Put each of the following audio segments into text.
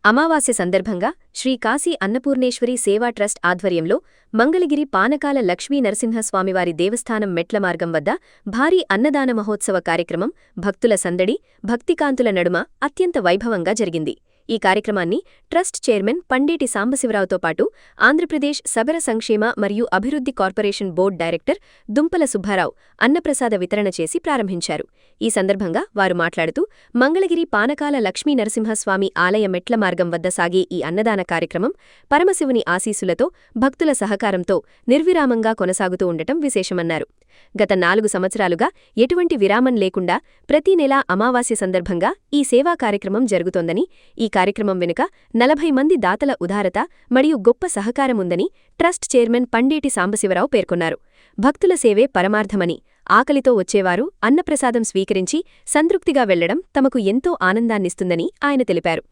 అమావాస్య సందర్భంగా శ్రీ కాశీ అన్నపూర్ణేశ్వరి సేవా ట్రస్ట్ ఆధ్వర్యంలో మంగళగిరి పానకాల లక్ష్మీ నరసింహస్వామివారి దేవస్థానం మెట్ల మార్గం వద్ద భారీ అన్నదాన మహోత్సవ కార్యక్రమం భక్తుల సందడి భక్తికాంతుల నడుమ అత్యంత వైభవంగా జరిగింది. ఈ కార్యక్రమాన్ని ట్రస్ట్ చైర్మన్ పండేటి సాంబశివరావుతో పాటు ఆంధ్రప్రదేశ్ సబర సంక్షేమ మరియు అభివృద్ధి కార్పొరేషన్ బోర్డు డైరెక్టర్ దుంపల సుబ్బారావు అన్నప్రసాద వితరణ చేసి ప్రారంభించారు. ఈ సందర్భంగా వారు మాట్లాడుతూ మంగళగిరి పానకాల లక్ష్మీ నరసింహస్వామి ఆలయ మెట్ల మార్గం వద్ద సాగే ఈ అన్నదాన కార్యక్రమం పరమశివుని ఆశీస్సులతో భక్తుల సహకారంతో నిర్విరామంగా కొనసాగుతూ ఉండటం విశేషమన్నారు. గత 4 సంవత్సరాలుగా ఎటువంటి విరామం లేకుండా ప్రతి నెలా అమావాస్య సందర్భంగా ఈ సేవా కార్యక్రమం జరుగుతోందని, ఈ కార్యక్రమం వెనుక 40 మంది దాతల ఉదారత మరియు గొప్ప సహకారముందని ట్రస్ట్ చైర్మన్ పండేటి సాంబశివరావు పేర్కొన్నారు. భక్తుల సేవే పరమార్థమని, ఆకలితో వచ్చేవారు అన్నప్రసాదం స్వీకరించి సంతృప్తిగా వెళ్లడం తమకు ఎంతో ఆనందాన్నిస్తుందని ఆయన తెలిపారు.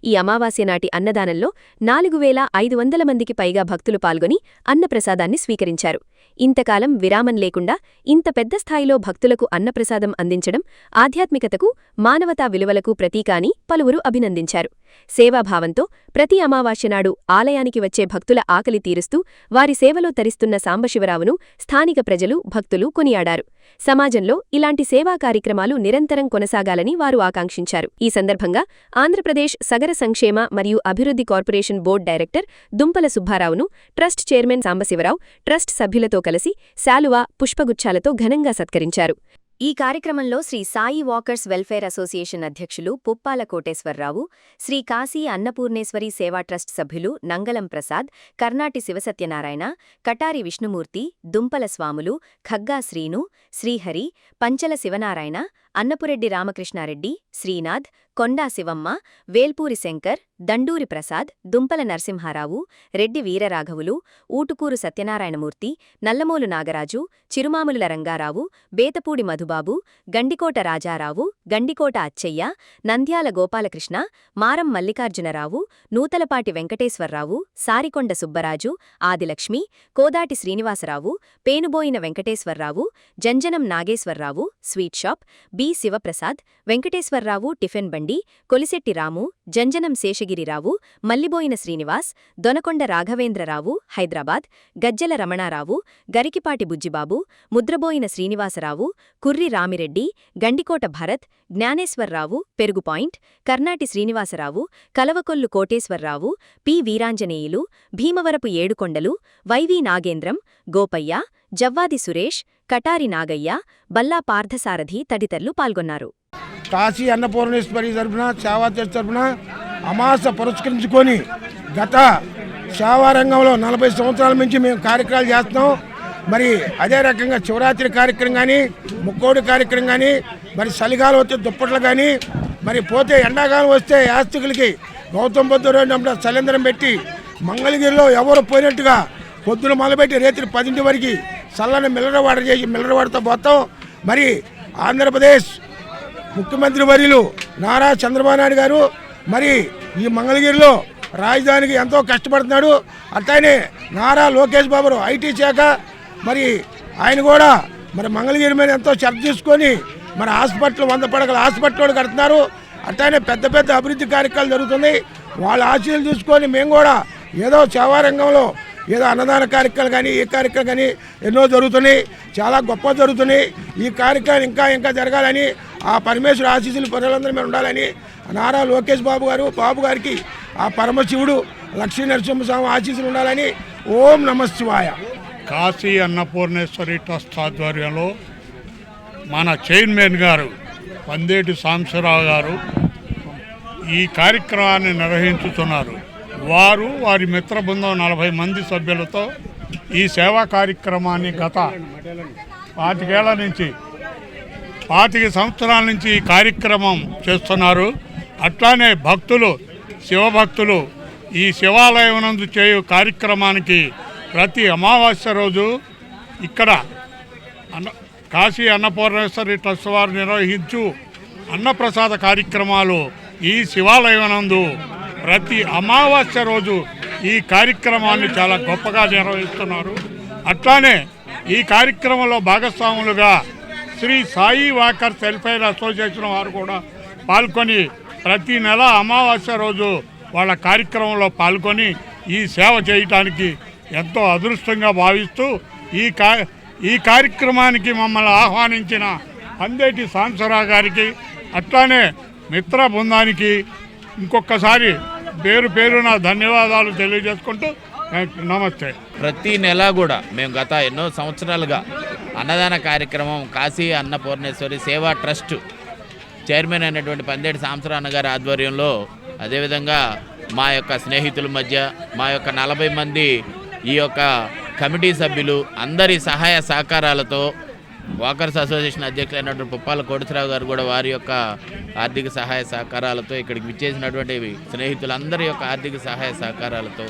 ఈ అమావాస్య నాటి అన్నదానంలో 4500 మందికి పైగా భక్తులు పాల్గొని అన్నప్రసాదాన్ని స్వీకరించారు. ఇంతకాలం విరామం లేకుండా ఇంత పెద్ద స్థాయిలో భక్తులకు అన్నప్రసాదం అందించడం ఆధ్యాత్మికతకు, మానవతా విలువలకు ప్రతీక అని పలువురు అభినందించారు. సేవాభావంతో ప్రతి అమావాస్యనాడు ఆలయానికి వచ్చే భక్తుల ఆకలి తీరుస్తూ వారి సేవలో తరిస్తున్న సాంబశివరావును స్థానిక ప్రజలు, భక్తులు కొనియాడారు. సమాజంలో ఇలాంటి సేవా కార్యక్రమాలు నిరంతరం కొనసాగాలని వారు ఆకాంక్షించారు. ఈ సందర్భంగా ఆంధ్రప్రదేశ్ సగర సంక్షేమ మరియు అభివృద్ధి కార్పొరేషన్ బోర్డు డైరెక్టర్ దుంపల సుబ్బారావును ట్రస్ట్ చైర్మన్ సాంబశివరావు ట్రస్ట్ సభ్యులతో కలిసి శాలువా, పుష్పగుచ్చాలతో ఘనంగా సత్కరించారు. ఈ కార్యక్రమంలో Shri Sai walkers welfare association అధ్యక్షులు పుప్పాల కోటేశ్వరరావు, శ్రీ కాశీ అన్నపూర్ణేశ్వరి సేవా ట్రస్ట్ సభ్యులు నంగలం ప్రసాద్, కర్నాటి శివసత్యనారాయణ, కటారి విష్ణుమూర్తి, దుంపల స్వాములు, ఖగ్గా శ్రీను, శ్రీహరి, పంచల శివనారాయణ, అన్నపురెడ్డి రామకృష్ణారెడ్డి, శ్రీనాథ్, కొండా శివమ్మ, వేల్పూరి శంకర్, దండూరి ప్రసాద్, దుంపల Narasimha Rao, Reddy వీరరాఘవులు, Utukuru Satyanarayana Murthy, Nallamolu Nagaraju, చిరుమాముల Rangarao, Bethapudi Madhubabu, Gandikota Rajarao, Gandikota Achaiah, Nandyala Gopalakrishna, Maram Mallikarjunarao, Nuthalapati Venkateswarrao, Sarikonda Subbaraju, Adilakshmi, Kodati Srinivasarao, Penuboina Venkateswarrao, Janjanam Nageswarrao, sweet shop, B Sivaprasad, Venkateswarrao tiffin బండి, కొలిశెట్టి రాము, జంజనం శేషగిరిరావు, మల్లిబోయిన శ్రీనివాస్, దొనకొండ రాఘవేంద్రరావు, హైదరాబాద్, గజ్జల రమణారావు, గరికిపాటి బుజ్జిబాబు, ముద్రబోయిన శ్రీనివాసరావు, కుర్రి రామిరెడ్డి, గండికోట భరత్, జ్ఞానేశ్వర్రావు, పెరుగు పాయింట్, కర్నాటి శ్రీనివాసరావు, కలవకొల్లు కోటేశ్వర్రావు, పి వీరాంజనేయులు, భీమవరపు ఏడుకొండలు, వైవి నాగేంద్రం, గోపయ్య, జవ్వాది సురేష్, కటారి నాగయ్య, బల్లా పార్థసారథి తదితరులు పాల్గొన్నారు. కాశీ అన్నపూర్ణేశ్వరి తరఫున సేవా ట్రస్ట్ తరఫున అమావాస్య పురస్కరించుకొని గత సేవా రంగంలో 40 సంవత్సరాల నుంచి మేము కార్యక్రమాలు చేస్తున్నాం. మరి అదే రకంగా శివరాత్రి కార్యక్రమం కానీ, ముక్కోడి కార్యక్రమం కానీ, మరి చలిగాలం వస్తే దుప్పట్లు కానీ, మరి పోతే ఎండాకాలం వస్తే యాస్తికులకి గౌతమ్ బుద్ధ రోజు చలింద్రం పెట్టి మంగళగిరిలో ఎవరు పోయినట్టుగా పొద్దున మొదలుపెట్టి రేత్రి 10 వరకు చల్లని మిల్లరవాడ చేసి మిల్లరవాడతో పోతాం. మరి ఆంధ్రప్రదేశ్ ముఖ్యమంత్రి వర్యులు నారా చంద్రబాబు నాయుడు గారు మరి ఈ మంగళగిరిలో రాజధానికి ఎంతో కష్టపడుతున్నాడు. అట్లానే నారా లోకేష్ బాబు ఐటీ శాఖ మరి ఆయన కూడా మరి మంగళగిరి మీద ఎంతో శ్రద్ధ తీసుకొని మరి హాస్పిటల్ 100 పడకల హాస్పిటల్ కడుతున్నారు. అట్లానే పెద్ద పెద్ద అభివృద్ధి కార్యక్రమాలు జరుగుతున్నాయి. వాళ్ళ ఆశీస్సులు తీసుకొని మేము కూడా ఏదో సేవా రంగంలో ఏదో అన్నదాన కార్యక్రమాలు కానీ, ఈ కార్యక్రమం కానీ ఎన్నో జరుగుతున్నాయి, చాలా గొప్ప జరుగుతున్నాయి. ఈ కార్యక్రమం ఇంకా జరగాలని, ఆ పరమేశ్వర ఆశీస్సులు ప్రజలందరూ మేము ఉండాలని నారా లోకేష్ బాబు గారికి ఆ పరమశివుడు లక్ష్మీ నరసింహస్వామి ఆశీస్సులు ఉండాలని ఓం నమః శివాయ. కాశీ అన్నపూర్ణేశ్వరి ట్రస్ట్ ఆధ్వర్యంలో మన చైర్మన్ గారు పందేటి సాంబశివరావు గారు ఈ కార్యక్రమాన్ని నిర్వహించుతున్నారు. వారి మిత్ర బృందం 40 మంది సభ్యులతో ఈ సేవా కార్యక్రమాన్ని గత 25 సంవత్సరాల నుంచి ఈ కార్యక్రమం చేస్తున్నారు. అట్లానే భక్తులు, శివభక్తులు ఈ శివాలయం నందు చేయు కార్యక్రమానికి ప్రతి అమావాస్య రోజు ఇక్కడ కాశీ అన్నపూర్ణేశ్వరి ట్రస్ట్ వారు నిర్వహించు అన్నప్రసాద కార్యక్రమాలు ఈ శివాలయం నందు ప్రతి అమావాస్య రోజు ఈ కార్యక్రమాన్ని చాలా గొప్పగా నిర్వహిస్తున్నారు. అట్లానే ఈ కార్యక్రమంలో భాగస్వాములుగా Shri Sai walkers welfare association వారు కూడా పాల్గొని ప్రతి నెల అమావాస్య రోజు వాళ్ళ కార్యక్రమంలో పాల్గొని ఈ సేవ చేయటానికి ఎంతో అదృష్టంగా భావిస్తూ ఈ కార్యక్రమానికి మమ్మల్ని ఆహ్వానించిన పందేటి సాంబశివరావు గారికి అట్లానే మిత్ర బృందానికి ఇంకొకసారి పేరున ధన్యవాదాలు తెలియజేసుకుంటూ నమస్తే. ప్రతి నెల కూడా మేము గత ఎన్నో సంవత్సరాలుగా అన్నదాన కార్యక్రమం కాశీ అన్నపూర్ణేశ్వరి సేవా ట్రస్ట్ చైర్మన్ అయినటువంటి పందేటి సాంబశివరావు అన్న గారి ఆధ్వర్యంలో, అదేవిధంగా మా యొక్క స్నేహితుల మధ్య మా యొక్క 40 మంది ఈ యొక్క కమిటీ సభ్యులు అందరి సహాయ సహకారాలతో, వాకర్స్ అసోసియేషన్ అధ్యక్షులైనటువంటి పుప్పాల కోటేశ్వరరావు గారు కూడా వారి యొక్క ఆర్థిక సహాయ సహకారాలతో, ఇక్కడికి విచ్చేసినటువంటి స్నేహితులందరి యొక్క ఆర్థిక సహాయ సహకారాలతో,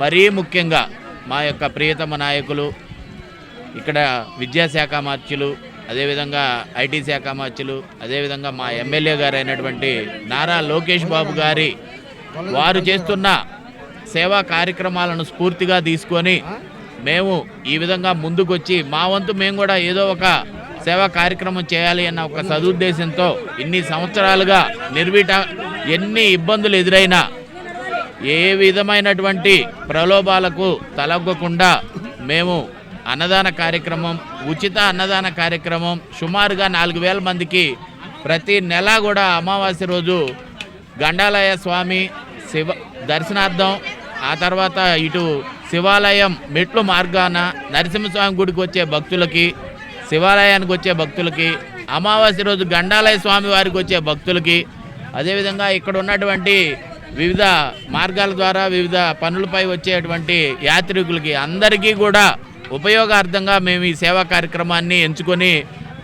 మరీ ముఖ్యంగా మా యొక్క ప్రియతమ నాయకులు, ఇక్కడ విద్యాశాఖ మార్చులు, అదేవిధంగా ఐటీ శాఖ మార్చులు, అదేవిధంగా మా ఎమ్మెల్యే గారు అయినటువంటి నారా లోకేష్ బాబు గారి వారు చేస్తున్న సేవా కార్యక్రమాలను స్ఫూర్తిగా తీసుకొని మేము ఈ విధంగా ముందుకొచ్చి మా వంతు మేము కూడా ఏదో ఒక సేవా కార్యక్రమం చేయాలి అన్న ఒక సదుద్దేశంతో ఇన్ని సంవత్సరాలుగా ఎన్ని ఇబ్బందులు ఎదురైనా ఏ విధమైనటువంటి ప్రలోభాలకు తలొగ్గకుండా మేము అన్నదాన కార్యక్రమం, ఉచిత అన్నదాన కార్యక్రమం సుమారుగా 4000 మందికి ప్రతి నెల కూడా అమావాస్య రోజు గండాలయ స్వామి దర్శనార్థం, ఆ తర్వాత ఇటు శివాలయం మెట్లు మార్గాన నరసింహస్వామి గుడికి వచ్చే భక్తులకి, శివాలయానికి వచ్చే భక్తులకి, అమావాస్య రోజు గండాలయ స్వామి వారికి వచ్చే భక్తులకి, అదేవిధంగా ఇక్కడ ఉన్నటువంటి వివిధ మార్గాల ద్వారా వివిధ పనులపై వచ్చేటువంటి యాత్రికులకి అందరికీ కూడా ఉపయోగార్థంగా మేము ఈ సేవా కార్యక్రమాన్ని ఎంచుకొని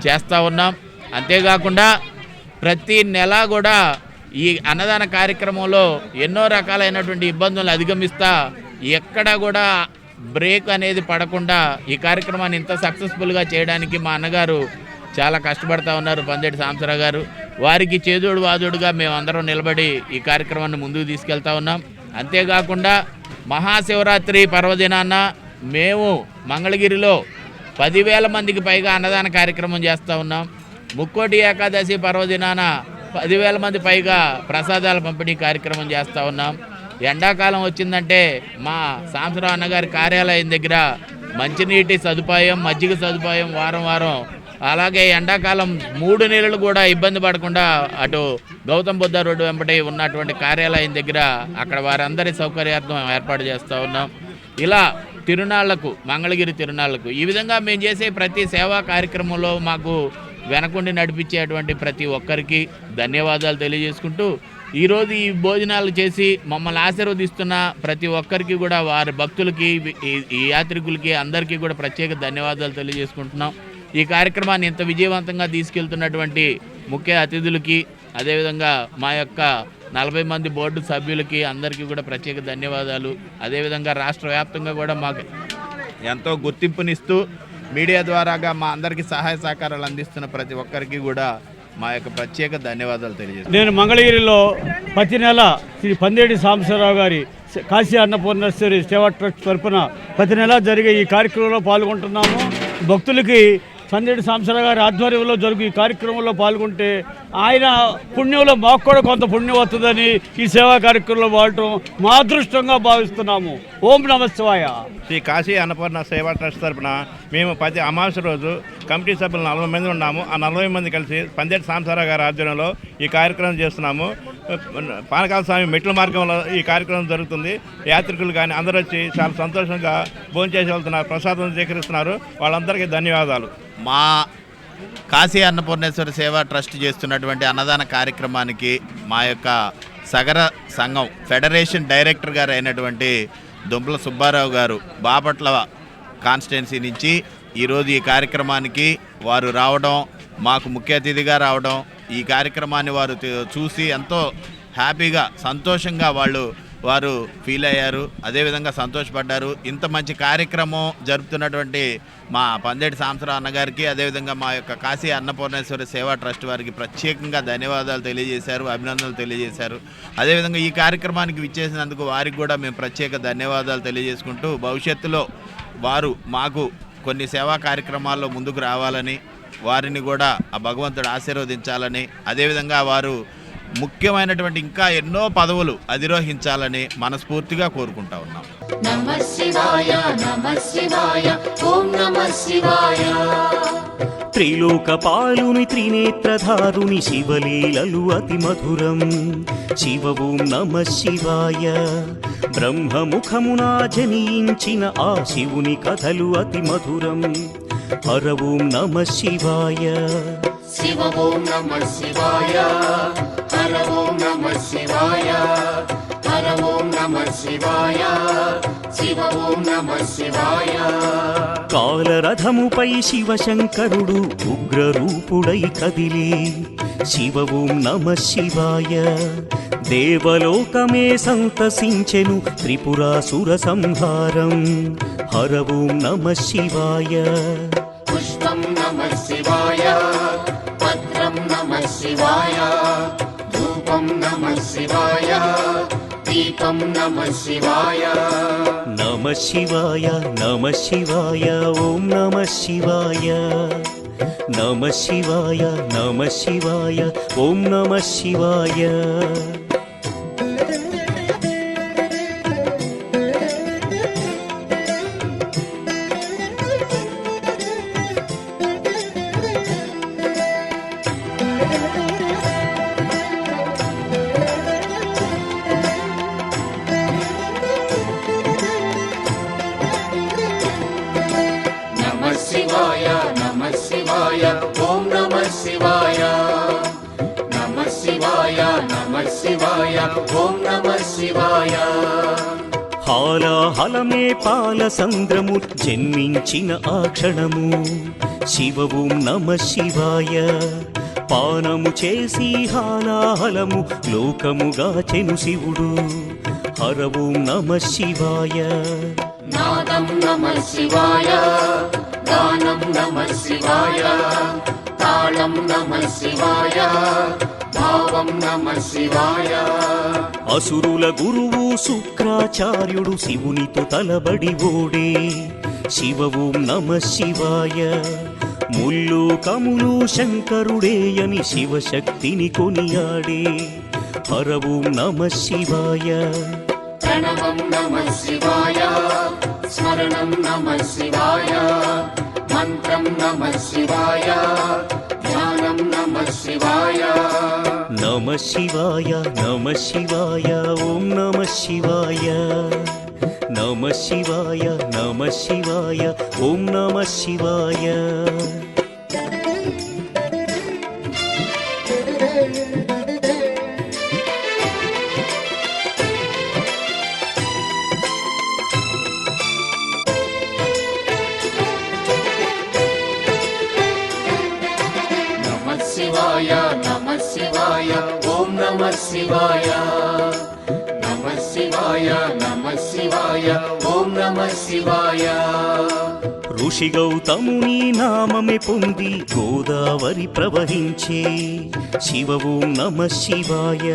చేస్తూ ఉన్నాం. అంతేకాకుండా ప్రతి నెల కూడా ఈ అన్నదాన కార్యక్రమంలో ఎన్నో రకాలైనటువంటి ఇబ్బందులు అధిగమిస్తా ఎక్కడ కూడా బ్రేక్ అనేది పడకుండా ఈ కార్యక్రమాన్ని ఇంత సక్సెస్ఫుల్గా చేయడానికి మా అన్నగారు చాలా కష్టపడతా ఉన్నారు, పందేటి సాంబశివరావు గారు. వారికి చేదోడు వాదోడుగా మేమందరం నిలబడి ఈ కార్యక్రమాన్ని ముందుకు తీసుకెళ్తా ఉన్నాం. అంతేకాకుండా మహాశివరాత్రి పర్వదినాన మేము మంగళగిరిలో 10,000 మందికి పైగా అన్నదాన కార్యక్రమం చేస్తూ ఉన్నాం. ముక్కోటి ఏకాదశి పర్వదినాన 10,000 మంది పైగా ప్రసాదాల పంపిణీ కార్యక్రమం చేస్తూ ఉన్నాం. ఎండాకాలం వచ్చిందంటే మా సాంబశివరావు అన్నగారి కార్యాలయం దగ్గర మంచినీటి సదుపాయం, మజ్జిగ సదుపాయం వారం అలాగే ఎండాకాలం 3 నెలలు కూడా ఇబ్బంది పడకుండా అటు గౌతమ్ బుద్ధ రోడ్డు వెంబడి ఉన్నటువంటి కార్యాలయం దగ్గర అక్కడ వారందరి సౌకర్యార్థం ఏర్పాటు చేస్తూ ఉన్నాం. ఇలా తిరునాళ్లకు, మంగళగిరి తిరునాళ్లకు ఈ విధంగా మేము చేసే ప్రతి సేవా కార్యక్రమంలో మాకు వెనకుండి నడిపించేటువంటి ప్రతి ఒక్కరికి ధన్యవాదాలు తెలియజేసుకుంటూ, ఈరోజు ఈ భోజనాలు చేసి మమ్మల్ని ఆశీర్వదిస్తున్న ప్రతి ఒక్కరికి కూడా వారి భక్తులకి, ఈ యాత్రికులకి అందరికీ కూడా ప్రత్యేక ధన్యవాదాలు తెలియజేసుకుంటున్నాం. ఈ కార్యక్రమాన్ని ఇంత విజయవంతంగా తీసుకెళ్తున్నటువంటి ముఖ్య అతిథులకి, అదేవిధంగా మా యొక్క 40 మంది బోర్డు సభ్యులకి అందరికీ కూడా ప్రత్యేక ధన్యవాదాలు. అదేవిధంగా రాష్ట్ర వ్యాప్తంగా కూడా మాకు ఎంతో గుర్తింపునిస్తూ మీడియా ద్వారాగా మా అందరికీ సహాయ సహకారాలు అందిస్తున్న ప్రతి ఒక్కరికి కూడా మా యొక్క ప్రత్యేక ధన్యవాదాలు తెలియజేస్తాను. నేను మంగళగిరిలో ప్రతి నెల శ్రీ పందేటి సాంబశివరావు గారి కాశీ అన్నపూర్ణేశ్వరి సేవా ట్రస్ట్ తరఫున ప్రతి నెల జరిగే ఈ కార్యక్రమంలో పాల్గొంటున్నాము. భక్తులకి పందేటి సాంబశివరావు గారి ఆధ్వర్యంలో జరుగు ఈ కార్యక్రమంలో పాల్గొంటే ఆయన పుణ్యంలో మాకు కూడా కొంత పుణ్యం వస్తుందని ఈ సేవా కార్యక్రమంలో వాడటం మా అదృష్టంగా భావిస్తున్నాము. ఓం నమః శివాయ. శ్రీ కాశీ అన్నపూర్ణ సేవా ట్రస్ట్ తరఫున మేము ప్రతి అమావాస్య రోజు కమిటీ సభ్యులు 40 మంది ఉన్నాము. ఆ 40 మంది కలిసి పందేటి సాంబశివరావు గారి ఆధ్వర్యంలో ఈ కార్యక్రమం చేస్తున్నాము. పానకాల స్వామి మెట్ల మార్గంలో ఈ కార్యక్రమం జరుగుతుంది. యాత్రికులు కానీ అందరూ వచ్చి చాలా సంతోషంగా భోంచేసి వెళ్తున్నారు, ప్రసాదం స్వీకరిస్తున్నారు. వాళ్ళందరికీ ధన్యవాదాలు. మా కాశీ అన్నపూర్ణేశ్వరి సేవా ట్రస్ట్ చేస్తున్నటువంటి అన్నదాన కార్యక్రమానికి మా యొక్క సగర సంఘం ఫెడరేషన్ డైరెక్టర్ గారు అయినటువంటి దుంపల సుబ్బారావు గారు బాపట్ల కాన్స్టిట్యున్సీ నుంచి ఈరోజు ఈ కార్యక్రమానికి వారు రావడం, మాకు ముఖ్య అతిథిగా రావడం, ఈ కార్యక్రమాన్ని వారు చూసి ఎంతో హ్యాపీగా సంతోషంగా వారు ఫీల్ అయ్యారు, అదేవిధంగా సంతోషపడ్డారు. ఇంత మంచి కార్యక్రమం జరుపుతున్నటువంటి మా పందేటి సాంబశివరావు అన్నగారికి, అదేవిధంగా మా యొక్క కాశీ అన్నపూర్ణేశ్వరి సేవా ట్రస్ట్ వారికి ప్రత్యేకంగా ధన్యవాదాలు తెలియజేశారు, అభినందనలు తెలియజేశారు. అదేవిధంగా ఈ కార్యక్రమానికి విచ్చేసినందుకు వారికి కూడా మేము ప్రత్యేక ధన్యవాదాలు తెలియజేసుకుంటూ, భవిష్యత్తులో వారు మాకు కొన్ని సేవా కార్యక్రమాల్లో ముందుకు రావాలని, వారిని కూడా ఆ భగవంతుడు ఆశీర్వదించాలని, అదేవిధంగా వారు ముఖ్యమైనటువంటి ఇంకా ఎన్నో పదవులు అధిరోహించాలని మనస్ఫూర్తిగా కోరుకుంటా ఉన్నాం. నమః శివాయ నమః శివాయ ఓం నమః శివాయ. త్రిలోకపాలుని త్రినేత్రధారుని శివలీలలు అతి మధురం. శివ ఓం నమః శివాయ. బ్రహ్మముఖమున జనించిన ఆ శివుని కథలు అతి మధురం. హర ఓం నమః శివాయ. శివ ఓం నమః శివాయ. హర ఓం నమః శివాయ. హర ఓం నమః శివాయ. శివ ఓం నమః శివాయ. కాలరథముపై శివశంకరుడు ఉగ్రరూపుడై కదిలి శివ ఓం నమః శివాయ. దేవలోకమే సంతసించెను త్రిపురాసుర సంహారం. హర ఓం నమః శివాయ. పుష్పం నమః శివాయ. పత్రం నమః శివాయ. ధూపం నమః శివాయ. దీపం నమః శివాయ. నమః శివాయ నమః శివాయ ఓం నమః శివాయ. నమః శివాయ నమః శివాయ ఓం నమః శివాయ. నమః శివాయ నమః శివాయ ఓం నమః శివాయ. నమః శివాయ నమః శివాయ ఓం నమః శివాయ. హాలాహలమే పాల సంద్రము జన్మించిన ఆ క్షణము శివ ఓం నమః శివాయ. పానము చేసి హాలాహలము లోకముగా చెను శివుడు. హర ఓం నమః శివాయ. నాదం నమః శివాయ. గానం నమః శివాయ. తాళం నమః శివాయ. భావం నమః శివాయ. అసురుల గురువు శుక్రాచార్యుడు శివునితో తలబడి ఓడే శివ ఓం నమః శివాయ. ముల్లోకములు శంకరుడేయని శివశక్తిని కొనియాడే. హర ఓం నమః శివాయ. ప్రణవం నమః శివాయ. స్మరణం నమః శివాయ. మంత్రం నమః శివాయ. ధ్యానం నమః శివాయ. నమః శివాయ నమః శివాయ ఓం నమః శివాయ. నమః శివాయ నమః శివాయ ఓం నమః శివాయ. నమః శివాయ నమః శివాయ ఓం నమః శివాయ. నమః శివాయ నమః శివాయ ఓం నమః శివాయ. ఋషి గౌతముని నామమే పొంది గోదావరి ప్రవహించే శివ ఓం నమః శివాయ.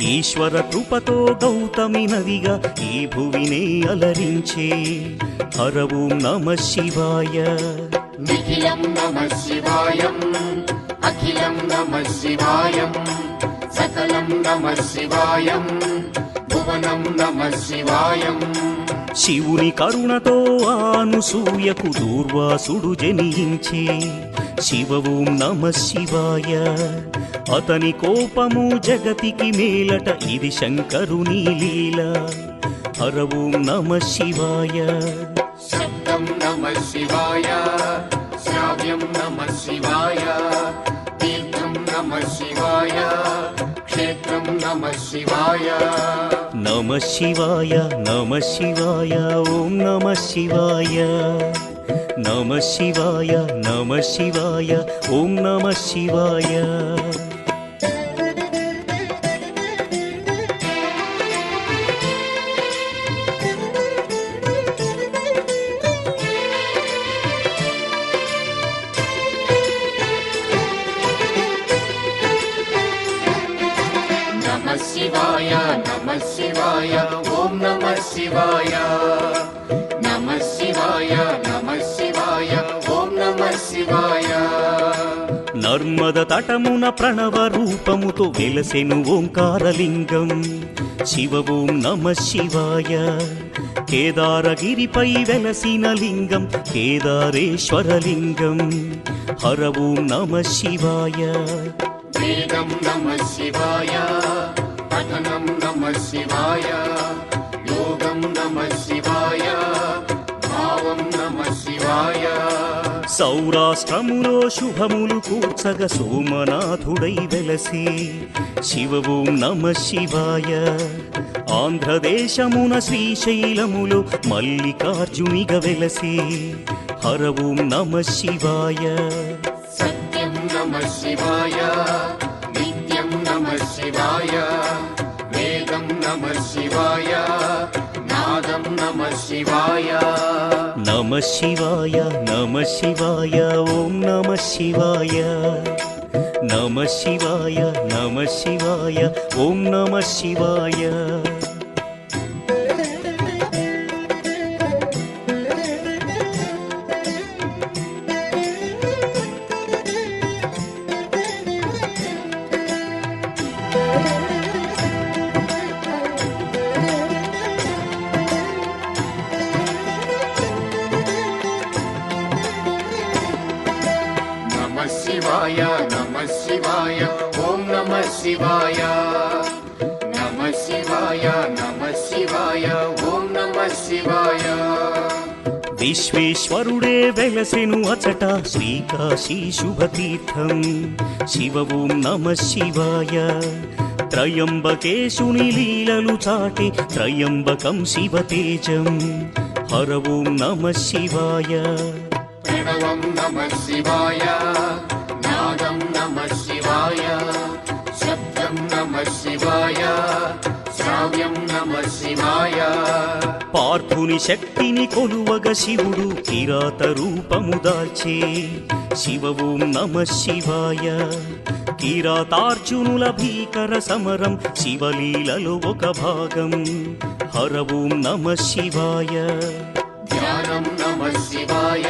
ఈశ్వర కృపతో గౌతమి నదిగా ఈ భువినే అలరించే. హర ఓం నమః శివాయ. నిఖిలం నమః శివాయం. అఖిలం నమః శివాయం. సకలం నమః శివాయం. భువనం నమః శివాయం. శివుని కరుణతో అనసూయకు దూర్వాసుడు జనించే. శివ ఓం నమః శివాయ. అతని కోపము జగతికి మేలట ఇది శంకరుని లీల. హర ఓం నమః శివాయ. శబ్దం నమః శివాయ. శ్రావ్యం నమః శివాయ. తీర్థం నమః శివాయ. క్షేత్రం నమః శివాయ. నమః శివాయ నమః శివాయ ఓం నమః శివాయ. నమః శివాయ నమః శివాయ ఓం నమః శివాయ. నమః శివాయ నమః శివాయ ఓం నమః శివాయ. నమః శివాయ నమః శివాయ ఓం నమః శివాయ. నర్మద తటమున ప్రణవ రూపముతో వెలసెను ఓంకారలింగం శివ ఓం నమ శివాయ. కేదారగిరిపై వెలసిన లింగం కేదారేశ్వరలింగం హర ఓం నమ శివాయ. వేదం నమః శివాయ, పఠనం నమః శివాయ, యోగం నమః శివాయ, భావం నమః శివాయ. సౌరాష్ట్రములో శుభములు కూర్చగ సోమనాథుడై వెలసి శివ ఓం నమ శివాయ. ఆంధ్రదేశమున శ్రీశైలములో మల్లికార్జునిగ వెలసి హర ఓం నమ శివాయ. సత్యం నమః శివాయ, నిత్యం నమః శివాయ, వేదం నమః శివాయ, నాదం నమః శివాయ. నమ శివాయ నమ శివాయ ఓం నమ శివాయ. నమ శివాయ నమ శివాయ ఓం నమ శివాయ. నమః శివాయ నమః శివాయ ఓం నమః శివాయ. నమః శివాయ నమః శివాయ ఓం నమః శివాయ. విశ్వేశ్వరుడే వెలసెను అచట శ్రీకాశీ శుభతీర్థం శివ ఓం నమ శివాయ. త్రయంబకేశుని లీలలు చాటి త్రయంబకం శివతేజం హర ఓం నమ శివాయ. ప్రణవం నమః శివాయ, నాదం నమః శివాయ, శబ్దం నమః శివాయ, శ్రావ్యం నమః శివాయ. పార్థుని శక్తిని కొలువగ శివుడు కిరాత రూపము దాల్చే శివ ఓం నమ శివాయ. కిరాతార్జునుల భీకర సమరం శివలీలలో ఒక భాగం హర ఓం నమ శివాయ. ధ్యానం నమః శివాయ,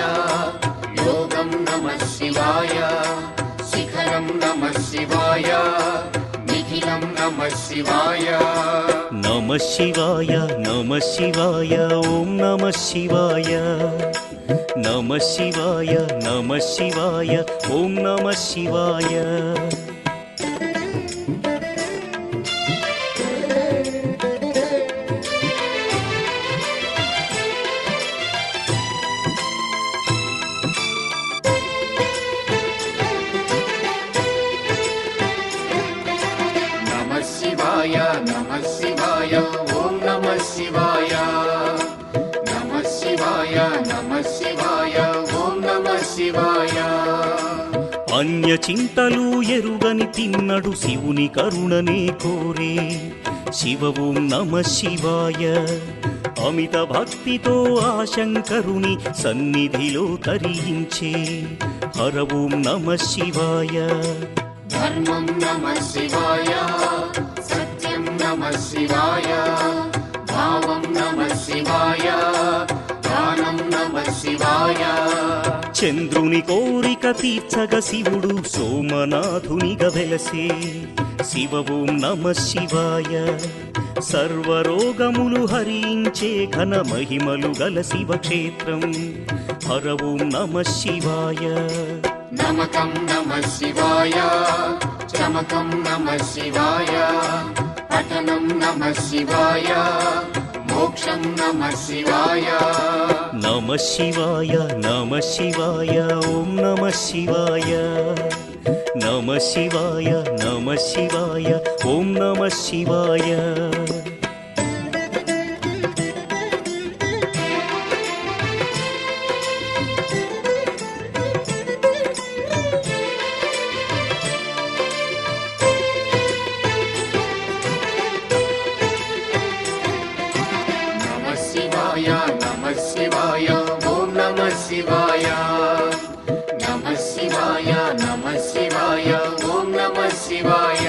యోగం నమః శివాయ, శిఖరం నమః శివాయ, నిఖిలం నమః శివాయ. నమ శివాయ నమ శివాయ ఓం నమ శివాయ. నమ శివాయ నమ శివాయ ఓం నమ శివాయ. నమః శివాయ నమః శివాయ ఓం నమః శివాయ. నమః శివాయ నమః శివాయ ఓం నమః శివాయ. అన్య చింతలు ఎరుగని తిన్నడు శివుని కరుణనే కోరే శివ ఓం నమ శివాయ. అమిత భక్తితో ఆ శంకరుని సన్నిధిలో తరించే హర ఓం నమ శివాయ. ధర్మం నమః శివాయ, సత్యం నమః శివాయ, భావం నమః శివాయ, దానం నమః శివాయ. చంద్రుని కోరిక తీర్చగ శివుడు సోమనాథునిగా వెలసే శివ ఓం నమ శివాయ. సర్వరోగములు హరించే ఘన మహిమలు గల శివక్షేత్రం హర ఓం నమ శివాయ. నమకం నమః శివాయ, చమకం నమః శివాయ, పఠనం నమః శివాయ, మోక్షం నమః శివాయ. నమ శివాయ నమ శివాయ ఓం నమ శివాయ. నమ శివాయ నమ శివాయ ఓం నమ శివాయ. నమః శివాయ నమః శివాయ ఓం నమః శివాయ. నమః శివాయ నమః శివాయ ఓం నమః శివాయ.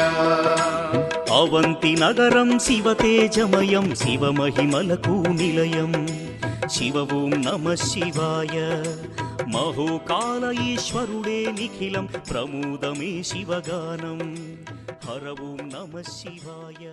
అవంతి నగరం శివతేజమయం శివమహిమలకు నిలయం శివ ఓం నమ శివాయ. మహోకాల ఈశ్వరుడే నిఖిలం ప్రమోదమే శివగానం. హర ఓం నమ శివాయ.